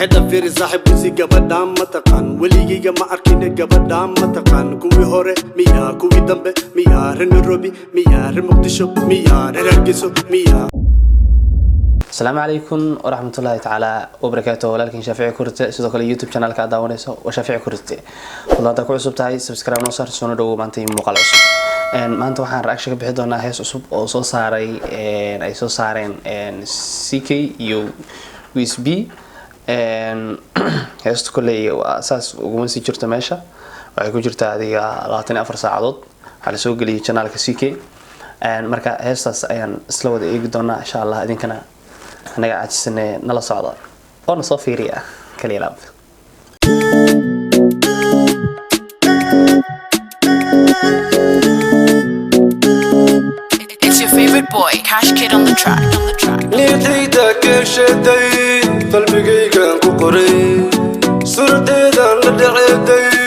حدا فيري صاحب وسي قبدام متقان وليجي ما أركين قبدام متقان كوي هوري ميا كوي دمبي ميا رنروبي ميا رمقدشو ميا ررقسو ميا. السلام عليكم ورحمة الله تعالى وبركاته. ولكن شافعي كورتي سيدو كله يوتيوب channel ka daawanayso وشافعي كورتي والله دا ku cusub tahay subscribe noo saar soo dhawo maanta muuqaal cusub maanta waxaan reaction ka bixi doonaa hees cusub oo soo saaray ay soo saareen CK iyo USB heestu kale asaas ugu sii jirta meesha waxay ku jirtaa adiga 24 saacadood waxa la soo galiyay channelka CK marka heestaas ayaan isla wada eegi doonaa insha Allah idinkana anaga aajisane nala socda oo soo fiiriya kaliya laab. It's your favorite boy Cash Kid on the track. نيتيدا كشدي قلبيغا كقري سرديدا لدعيدي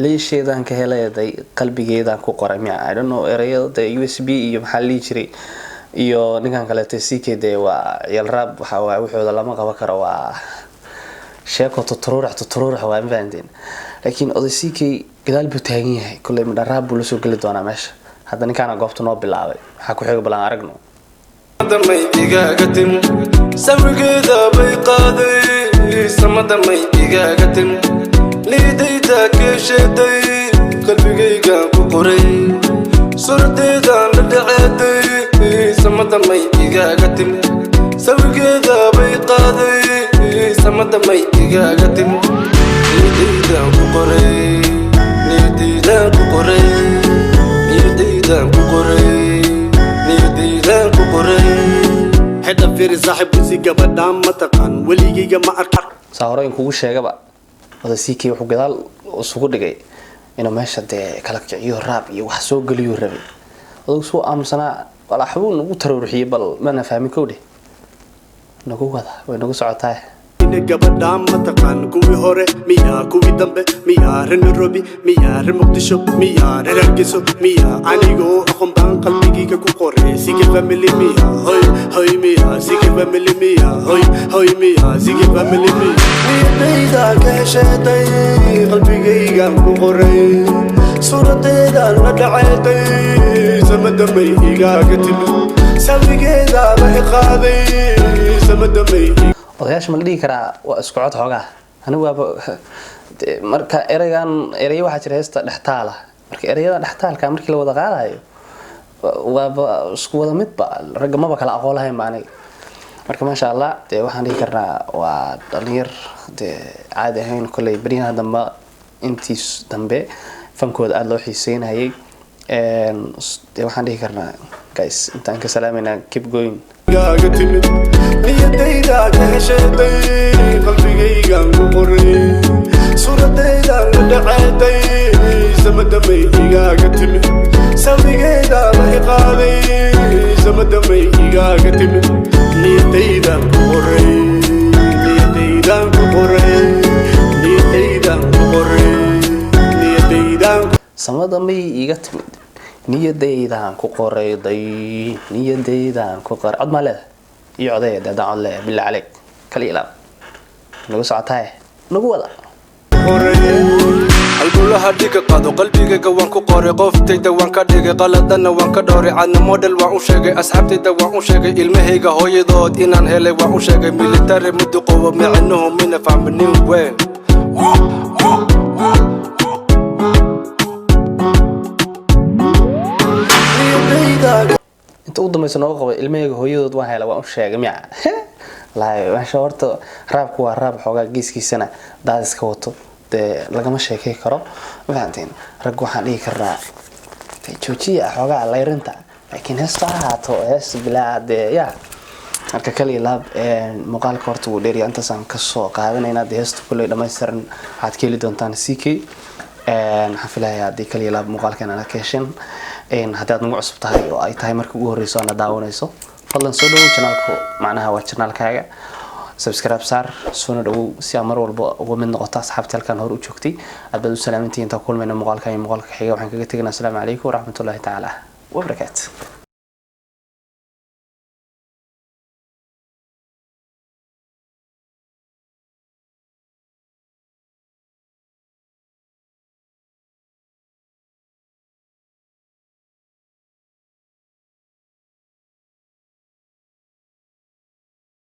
leesheedan ka helayaday qalbigeeda ku qoray I don't know erayada USB iyo maxaa la jiray iyo ninkan kale CK waa yal rab waxa wuxuu lama qaban karo waa sheeko tuturuux waa maandeen laakiin oday CK gadaal buu taagan yahay kulay ma rab buu soo gali doonaa meesha hadda ninkan goobta noo bilaabay waxa ku xiga balan aragno damay igagatin sawigeeda bay qaaday samadamay igagatin liidayda kashday qalbigayga ku qoray surdeeda la dhaceeday samadamay igagatin sawigeeda bay qaaday samadamay igagatin liidayda ku qoray liidayda ku qoray liidayda ku qoray liidayda ku qoray حدا فيري صاحب وسي قبدام متقان وليجي ما أركين saarooyin kugu sheegaba wada CK wuxuu gadaal isugu dhigay inuu meesha kala kiciyo raab iyo wax soo galiyo rabi adoo soo aamsana wala xabuun ugu taruuriyay bal mana fahmi koodhi nagu wada way nagu socotaa قبدام متقان كوي هوري ميا كوي دمبي ميا رنروبي ميا رمقدشو ميا ررقسو ميا أنيغو أخم بان قلبيغي كقوري سيكي فاميلي ميا هوي هوي ميا سيكي فاميلي ميا هوي هوي ميا سيكي فاميلي ميا نيدا كشدي قلبيغي كقوري سورتيدا لدعيتي سمدمي إيغاغتي سويغيدا بحقادي سمدمي odayaasha ma la dhigi karaa waa isku cod xoogaa anigu waaba marka erayo waxa jira heesta dhextaala marka erayada dhextaalka markii la wada qaadayo waaba isku wada midba rag ma kala aqoon lahayn maanay marka ma sha Allah waxaan dhigi karnaa waa dhalinyar caadi ahayn kulay bariyaha dambe intiis dambe fankooda aad loo xiiseynayay waxaan dhigi karnaa guys intaan ka salaamayna keep going نيتيدا كشدي قلبيغا كقري سرديدا لدعيدي سمدمي إيغاغتي سويغيدا بحقادي سمدمي إيغاغتي نيتيدا كقري نيتيدا كقري نيتيدا كقري نيتيدا سمدمي إيغاغتي niyadaydan ku qorayday niyadaydan ku qor cod ma leedahay iyo codeeyada daan le bilaa عليك kaliya laab nagu socotaa nagu wada halbulaha dhiga qado qalbigayga waan ku qoray qoftayda waan ka dhigay qaladana waan ka dhooray cadna model waan u sheegay asxaabtayda waan u sheegay ilmahayga hooyadood inaan helay waan u sheegay military muduqowa micnuhu mina fahmin weyn inta u dambaysa noo qabo ilmahayga hooyadood waan helay waan u sheegay miya laayo waxa horta raabku waa raab xoogaa geeskiisana daadiska wato lagama sheekay karo waxaan rag waxaan dhigi karnaa joojiya xoogaa layrinta laakiin heesta haato hees bilaa ya marka kaliya laab muuqaalka horta wuu dheeriyaa intaasaan ka soo qaadanaynaa heesta kulay dhammaystiran waxaad ka heli doontaan CK waxaan filayaa haddii kaliya laab muuqaalkan aad ka hesheen haddii aad nagu cusub tahay oo ay tahay markii ugu horreyso aad daawanayso fadlan soo dhawow channelku macnaha waa channelkaaga subscribe saar soo dhawow si aad mar walba uga mid noqoto asxaabta halkan hor u joogtay aad baad u salaamantihiin inta kulmayna muuqaalka xiga waxaan kaga tegaynaa assalaamu calaykum waraxmatullaahi tacaala wabarakaatuh.